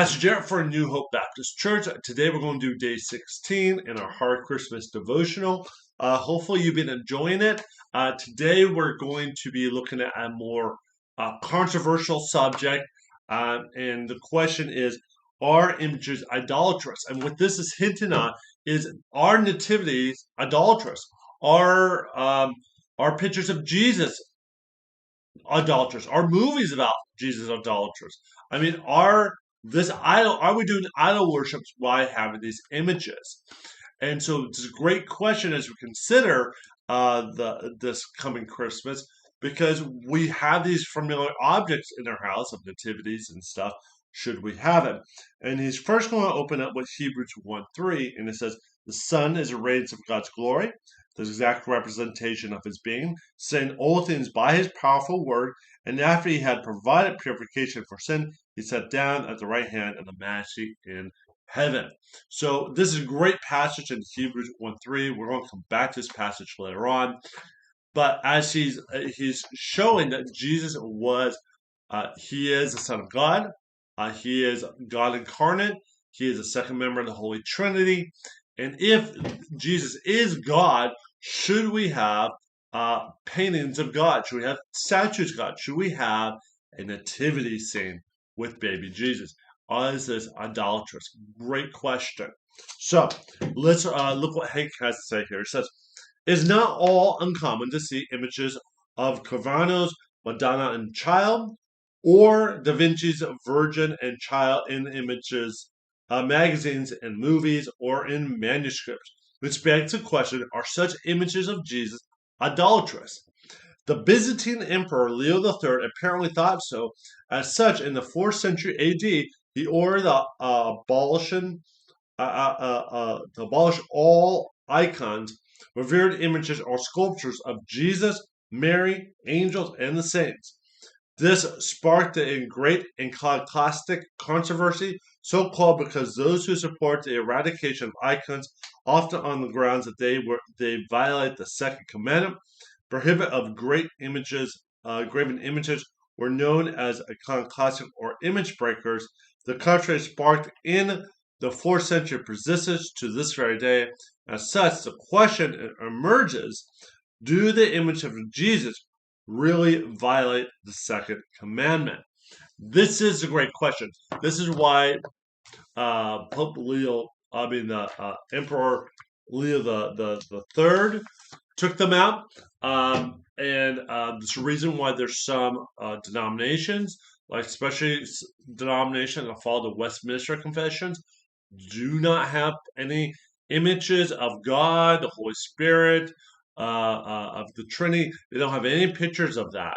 Pastor Jarrett for New Hope Baptist Church. Today we're going to do day 16 in our Hard Christmas Devotional. Hopefully you've been enjoying it. Today we're going to be looking at a more controversial subject. And the question is, are images idolatrous? And what this is hinting on is, are nativities idolatrous? Are pictures of Jesus idolatrous? Are movies about Jesus idolatrous? I mean, are we doing idol worship by having these images? And so it's a great question as we consider this coming Christmas, because we have these familiar objects in our house of nativities and stuff. Should we have it? And he's first going to open up with Hebrews 1:3, and it says, "The Son is a radiance of God's glory, the exact representation of his being, saying all things by his powerful word. And after he had provided purification for sin, he sat down at the right hand of the Majesty in heaven." So this is a great passage in Hebrews 1:3. We're going to come back to this passage later on. But as he's showing that Jesus he is the Son of God. He is God incarnate. He is the second member of the Holy Trinity. And if Jesus is God, should we have paintings of God? Should we have statues of God? Should we have a nativity scene with baby Jesus? Is this idolatrous? Great question. So let's look what Hank has to say here. He says, "It's not all uncommon to see images of Caravaggio's Madonna and Child, or Da Vinci's Virgin and Child in images, magazines and movies, or in manuscripts, which begs the question, are such images of Jesus idolatrous? The Byzantine Emperor Leo III apparently thought so. As such, in the 4th century AD, he ordered to abolish all icons, revered images, or sculptures of Jesus, Mary, angels, and the saints. This sparked a great iconoclastic controversy, so called because those who support the eradication of icons, often on the grounds that they violate the second commandment, prohibit of graven images, were known as iconoclastic or image breakers. The contrary sparked in the 4th century persistence to this very day. As such, the question emerges: do the image of Jesus really violate the second commandment? This is a great question. This is why Emperor Leo the Third took them out, and there's a reason why there's some denominations, like especially denominations that follow the Westminster Confessions, do not have any images of God, the Holy Spirit, of the Trinity. They don't have any pictures of that,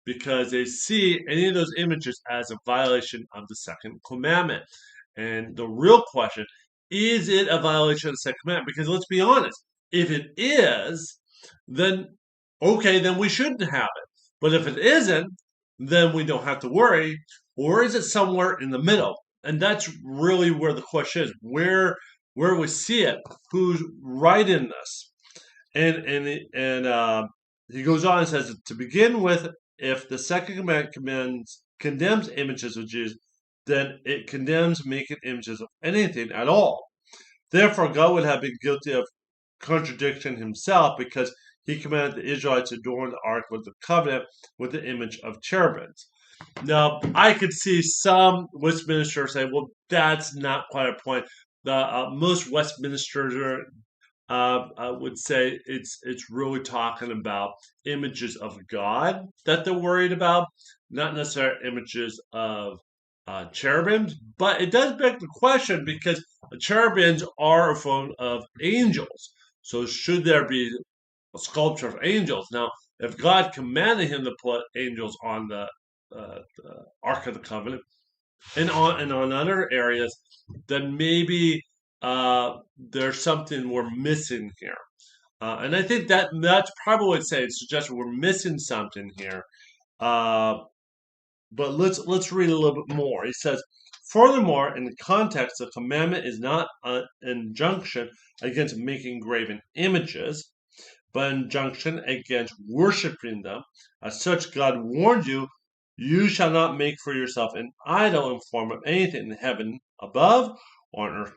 because they see any of those images as a violation of the second commandment. And the real question, is it a violation of the second commandment? Because let's be honest, if it is, then okay, then we shouldn't have it. But if it isn't, then we don't have to worry. Or is it somewhere in the middle? And that's really where the question is. Where we see it, who's right in this? And he goes on and says, to begin with, if the second commandment condemns images of Jesus, then it condemns making images of anything at all. Therefore, God would have been guilty of contradiction himself, because he commanded the Israelites to adorn the Ark of the Covenant with the image of cherubims. Now, I could see some Westminster say, well, that's not quite a point. Most Westminster I would say it's really talking about images of God that they're worried about, not necessarily images of cherubims. But it does beg the question, because cherubims are a form of angels. So should there be a sculpture of angels? Now, if God commanded him to put angels on the Ark of the Covenant and on other areas, then maybe there's something we're missing here. And I think that's probably what I'd say. It suggests we're missing something here. But let's read a little bit more. He says, furthermore, in the context, the commandment is not an injunction against making graven images, but an injunction against worshiping them. As such, God warned you You shall not make for yourself an idol in form of anything in heaven above, or on earth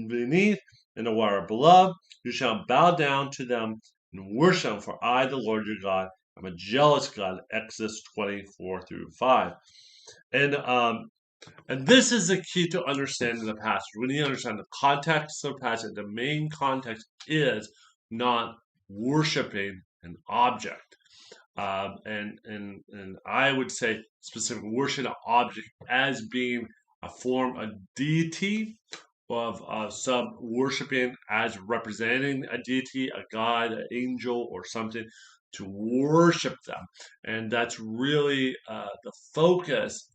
beneath, in the water below. You shall bow down to them and worship them, for I, the Lord your God, am a jealous God. Exodus 24-5. And and this is the key to understanding the passage. We need to understand the context of the passage. The main context is not worshiping an object. And I would say specifically worship an object as being a form of deity, of some worshiping as representing a deity, a god, an angel, or something, to worship them. And that's really the focus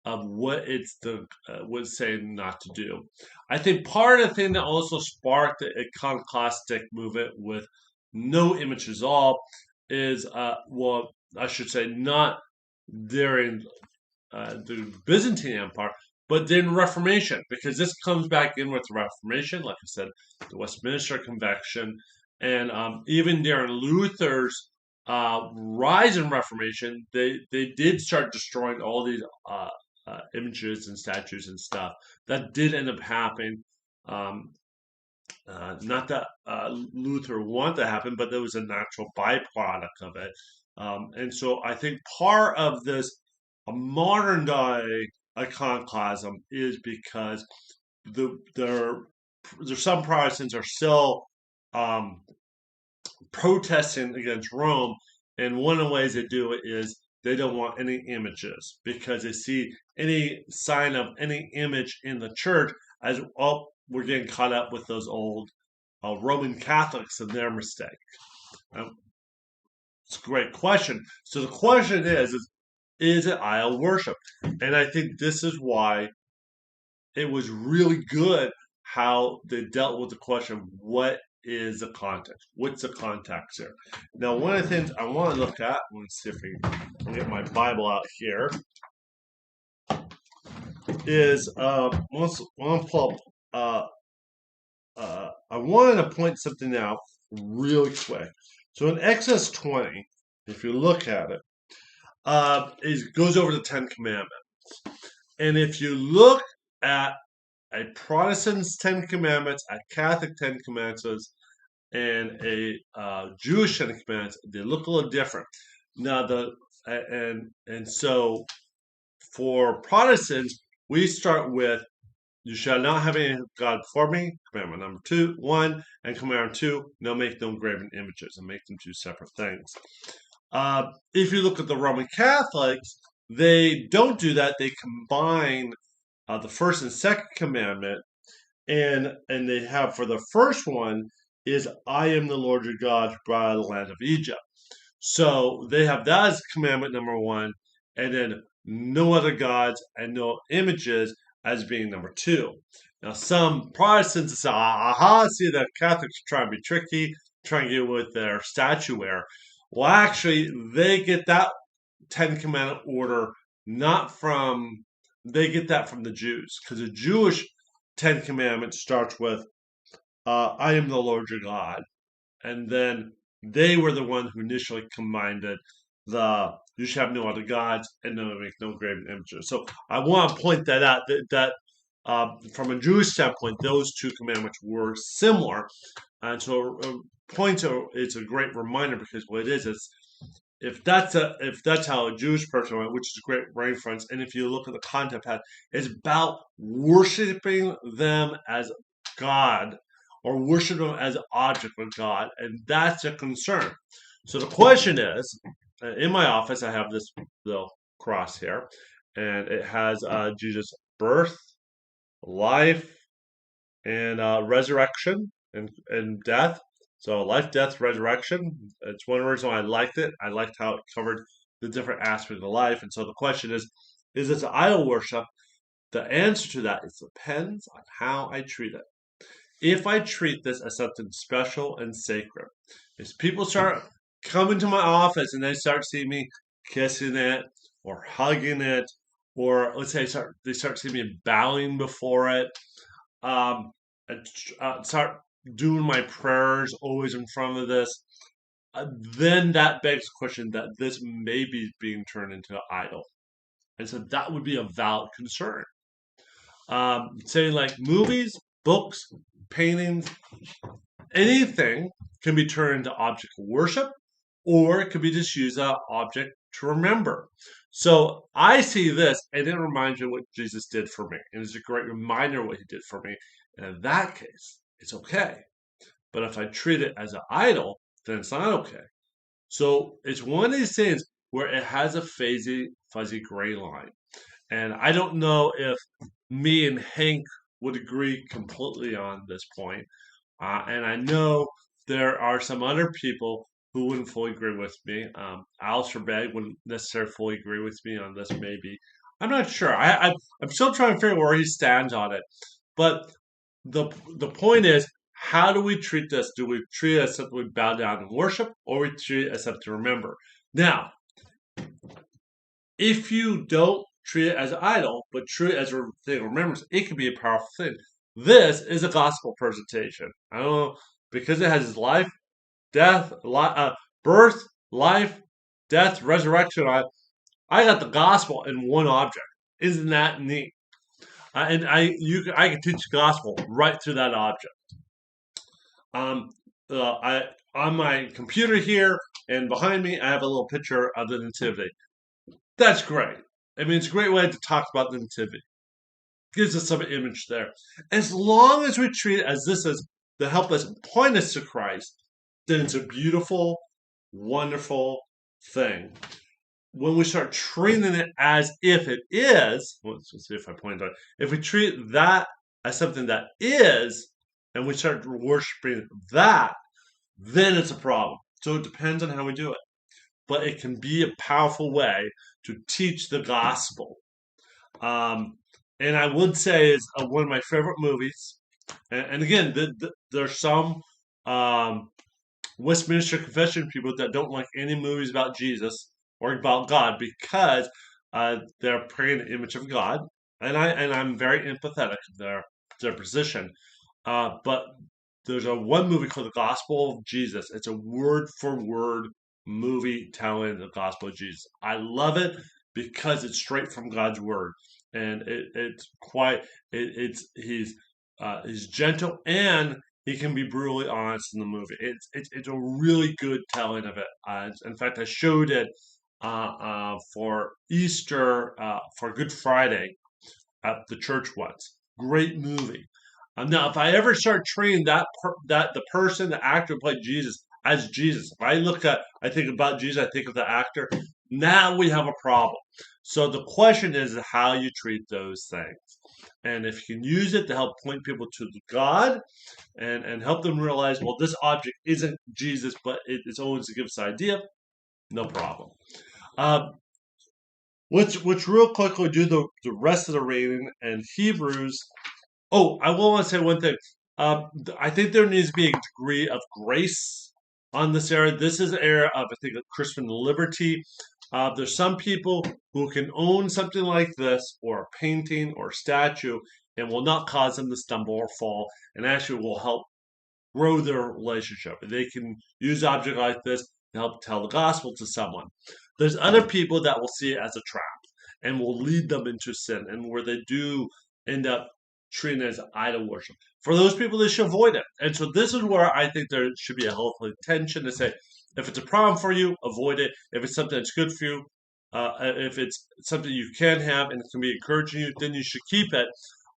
of what it's the was saying not to do. I think part of the thing that also sparked the iconoclastic movement with no image at all is well, I should say not during the Byzantine Empire, but then Reformation, because this comes back in with the Reformation, like I said, the Westminster Convention, and even during Luther's rise in Reformation, they did start destroying all these images and statues and stuff. That did end up happening. Um, not that Luther wanted to happen, but there was a natural byproduct of it. And so I think part of this modern day iconoclasm is because the there's some Protestants are still um, protesting against Rome, and one of the ways they do it is they don't want any images because they see any sign of any image in the church as, oh, we're getting caught up with those old Roman Catholics and their mistake. Um, it's a great question. So the question is it idol worship? And I think this is why it was really good how they dealt with the question of what is the context? What's the context here? Now, one of the things I want to look at, let's see if I can get my Bible out here, is let's pull up, I wanted to point something out really quick. So in Exodus 20, if you look at it, it goes over the Ten Commandments. And if you look at a Protestant's Ten Commandments, a Catholic Ten Commandments, and a Jewish Ten Commandments, they look a little different. Now and so for Protestants, we start with you shall not have any God before me, commandment number 1, and commandment 2, no make no graven images, and make them two separate things. If you look at the Roman Catholics, they don't do that. They combine the first and second commandment, and they have for the first one is I am the Lord your God who brought out of the land of Egypt. So they have that as commandment number 1, and then no other gods and no images as being number 2. Now some Protestants say, aha, see the Catholics trying to be tricky, trying to get with their statuary. Well, actually, they get that Ten Commandment order not from, they get that from the Jews, because the Jewish Ten Commandments starts with, I am the Lord your God. And then they were the one who initially combined it, the you shall have no other gods and no make no graven images. So I want to point that out that from a Jewish standpoint, those two commandments were similar, and so it's a great reminder because what it is if that's how a Jewish person went, which is a great reference, and if you look at the content path, it's about worshiping them as God or worship them as an object of God, and that's a concern. So the question is, in my office, I have this little cross here, and it has Jesus' birth, life, and resurrection and death. So life, death, resurrection. It's one reason why I liked it. I liked how it covered the different aspects of life. And so the question is this idol worship? The answer to that is depends on how I treat it. If I treat this as something special and sacred, if people start coming to my office and they start seeing me kissing it or hugging it, or let's say they start seeing me bowing before it, um, start doing my prayers always in front of this. then that begs the question that this may be being turned into an idol. And so that would be a valid concern. Saying like movies, books, paintings, anything can be turned into object of worship, or it could be just used as an object to remember. So I see this, and it reminds me of what Jesus did for me. And it's a great reminder of what he did for me. And in that case, it's okay. But if I treat it as an idol, then it's not okay. So it's one of these things where it has a fuzzy gray line. And I don't know if me and Hank would agree completely on this point. And I know there are some other people who wouldn't fully agree with me. Alistair Begg wouldn't necessarily fully agree with me on this, maybe. I'm not sure. I'm still trying to figure out where he stands on it. But the point is, how do we treat this? Do we treat it as something we bow down and worship, or we treat it as something to remember? Now, if you don't treat it as an idol, but treat it as a thing of remembrance, it can be a powerful thing. This is a gospel presentation. I don't know, because it has life, death, birth, life, death, resurrection. I got the gospel in one object. Isn't that neat? And I can teach the gospel right through that object. I on my computer here and behind me, I have a little picture of the nativity. That's great. I mean, it's a great way to talk about the nativity. Gives us some image there. As long as we treat it as this is to help us point us to Christ, then it's a beautiful, wonderful thing. When we start treating it as if it is, let's see if I point out, if we treat that as something that is, and we start worshiping that, then it's a problem. So it depends on how we do it. But it can be a powerful way to teach the gospel. And I would say it's one of my favorite movies. And again, there's some Westminster Confession people that don't like any movies about Jesus or about God because they're praying the image of God, and I'm very empathetic to their position. But there's one movie called The Gospel of Jesus. It's a word for word movie telling the gospel of Jesus. I love it because it's straight from God's word, and he's gentle, and he can be brutally honest in the movie. It's a really good telling of it. In fact, I showed it for Easter, for Good Friday at the church once. Great movie. Now, if I ever start treating the actor who played Jesus as Jesus, if I think about Jesus, I think of the actor. Now we have a problem. So the question is how you treat those things, and if you can use it to help point people to God, and help them realize, well, this object isn't Jesus, but it's always to give us an idea. No problem. Let's real quickly do the rest of the reading and Hebrews. Oh, I will want to say one thing. I think there needs to be a degree of grace on this area. This is an area of, I think, of Christian liberty. There's some people who can own something like this, or a painting or a statue, and will not cause them to stumble or fall, and actually will help grow their relationship. They can use an object like this to help tell the gospel to someone. There's other people that will see it as a trap and will lead them into sin, and where they do end up treating it as idol worship. For those people, they should avoid it. And so this is where I think there should be a healthy tension to say, if it's a problem for you, avoid it. If it's something that's good for you, if it's something you can have and it can be encouraging you, then you should keep it.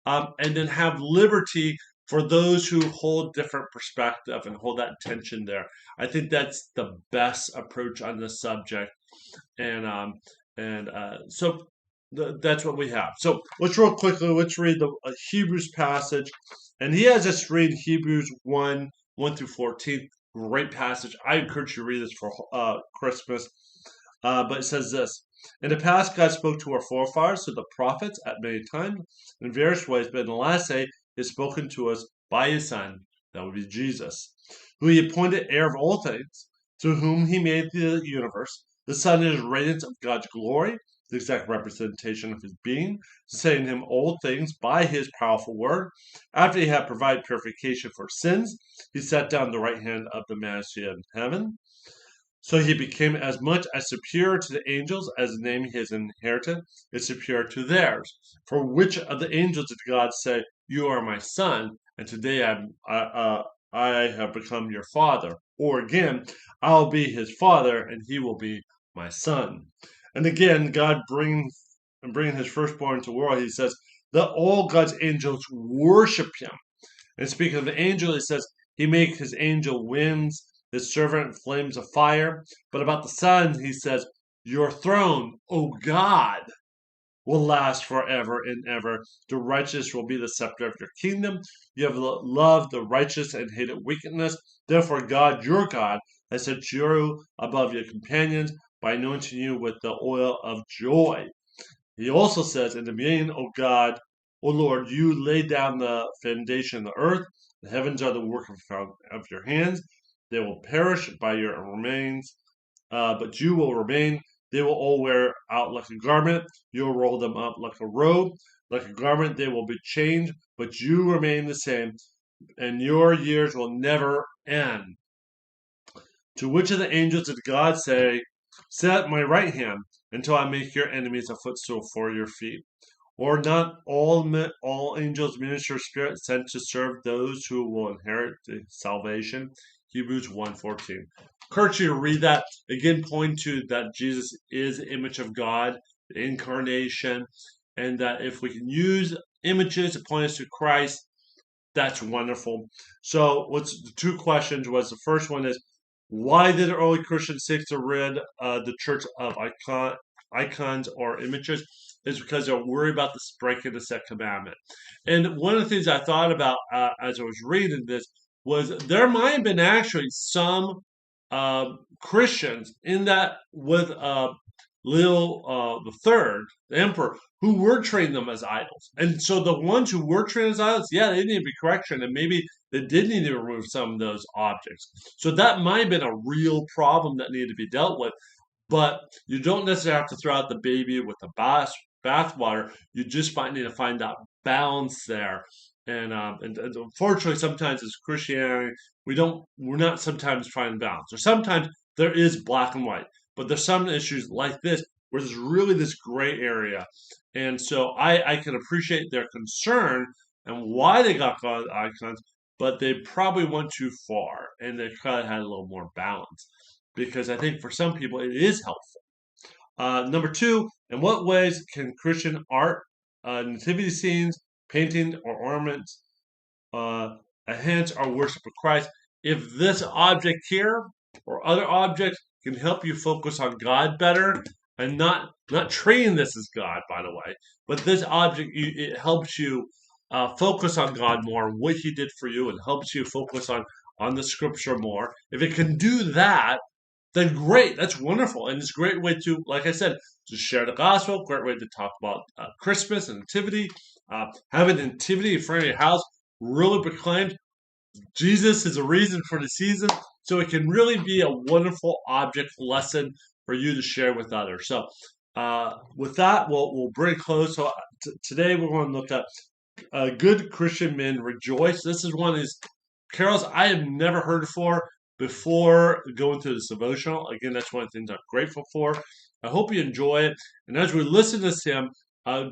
And then have liberty for those who hold different perspective and hold that tension there. I think that's the best approach on this subject. So that's what we have. So let's real quickly, let's read the Hebrews passage. And he has us read Hebrews 1 through 14. Great passage. I encourage you to read this for Christmas. But it says this: in the past, God spoke to our forefathers, to the prophets, at many times, in various ways, but in the last day, He has spoken to us by His Son, that would be Jesus, who He appointed heir of all things, through whom He made the universe. The Son is radiance of God's glory, the exact representation of His being, saying Him all things by His powerful word. After He had provided purification for sins, He sat down at the right hand of the Majesty in heaven. So he became as much as superior to the angels as the name his inherited is superior to theirs. For which of the angels did God say, "You are my son, and today I have become your father"? Or again, "I'll be his father, and he will be my son"? And again, God bringing his firstborn into the world, he says that all God's angels worship him. And speaking of the angel, he says, he makes his angel winds, his servant flames of fire. But about the Son, he says, your throne, O God, will last forever and ever. The righteous will be the scepter of your kingdom. You have loved the righteous and hated wickedness. Therefore, God, your God, has set you above your companions by anointing you with the oil of joy. He also says, in the beginning, O God, O Lord, you laid down the foundation of the earth. The heavens are the work of your hands. They will perish by your remains, but you will remain. They will all wear out like a garment. You'll roll them up like a robe. Like a garment, they will be changed, but you remain the same, and your years will never end. To which of the angels did God say, sit at my right hand until I make your enemies a footstool for your feet? Or not all angels minister spirit sent to serve those who will inherit the salvation? Hebrews 1:14. Encourage you to read that. Again, point to that Jesus is the image of God, the incarnation, and that if we can use images to point us to Christ, that's wonderful. So, what's the two questions was the first one is, why did the early Christians seek to rid the church of icons or images? Is because they're worried about the breaking the second commandment. And one of the things I thought about as I was reading this was there might have been actually some Christians in that with Leo the Third, the emperor, who were treating them as idols. And so the ones who were treated as idols, yeah, they need to be correction, and maybe they did need to remove some of those objects. So that might have been a real problem that needed to be dealt with. But you don't necessarily have to throw out the baby with the bathwater. You just might need to find that balance there. And unfortunately, sometimes as Christianity, we're not sometimes trying to balance. Or sometimes there is black and white, but there's some issues like this where there's really this gray area. And so I can appreciate their concern and why they got God icons, but they probably went too far, and they could have had a little more balance. Because I think for some people it is helpful. Number two, in what ways can Christian art, nativity scenes, painting, or ornaments enhance our worship of Christ? If this object here or other objects can help you focus on God better, and not treating this as God, by the way, but this object, it helps you focus on God more, what He did for you, and helps you focus on the Scripture more. If it can do that, then great, that's wonderful. And it's a great way to, like I said, to share the gospel, great way to talk about Christmas and nativity, have a nativity in front of your house, really proclaimed Jesus is a reason for the season. So it can really be a wonderful object lesson for you to share with others. So with that, we'll bring it close. So today we're going to look at good Christian men rejoice. This is one of these carols I have never heard before going through this devotional. Again, that's one of the things I'm grateful for. I hope you enjoy it. And as we listen to him,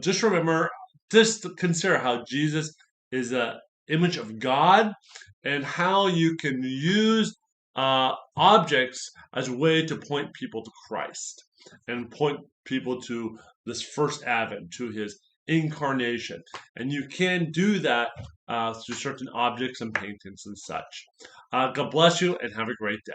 just remember, just consider how Jesus is an image of God and how you can use objects as a way to point people to Christ and point people to this first advent, to his incarnation. And you can do that through certain objects and paintings and such. God bless you and have a great day.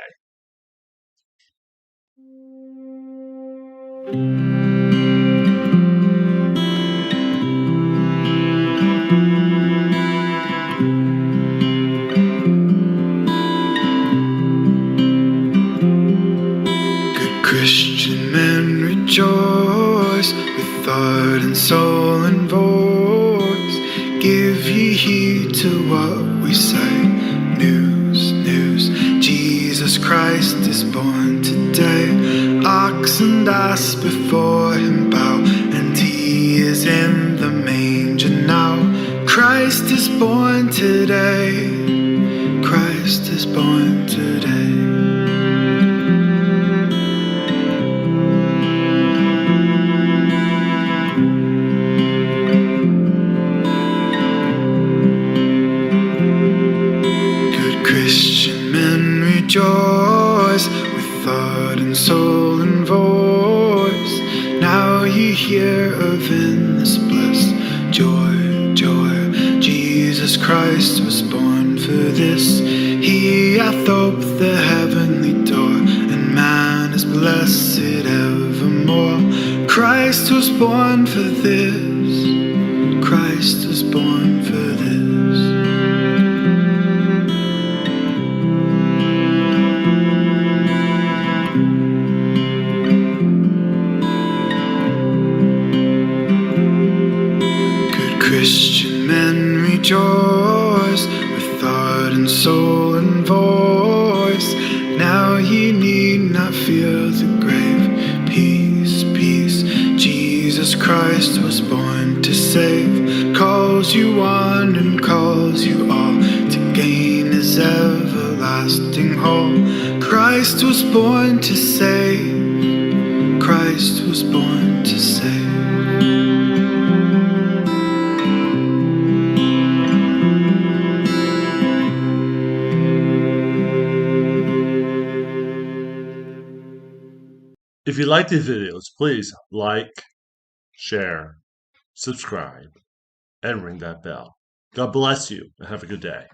Good Christian men rejoice with heart and soul and voice. Give ye heed to what we say. News, news, Jesus Christ is born today. Ox and ass before him bow, and he is in the manger now. Christ is born today. Christ is born today. rejoice with thought and soul and voice. Now ye hear of in this bliss, joy, joy. Jesus Christ was born for this. He hath oped the heavenly door, and man is blessed evermore. Christ was born for this. Christ was born for this. Good Christian men rejoice with thought and soul and voice. Now ye need not fear the grave. Peace, peace. Jesus Christ was born to save. Calls you one and calls you all to gain his everlasting whole. Christ was born to save. Christ was born to save. If you like these videos, please like, share, subscribe, and ring that bell. God bless you and have a good day.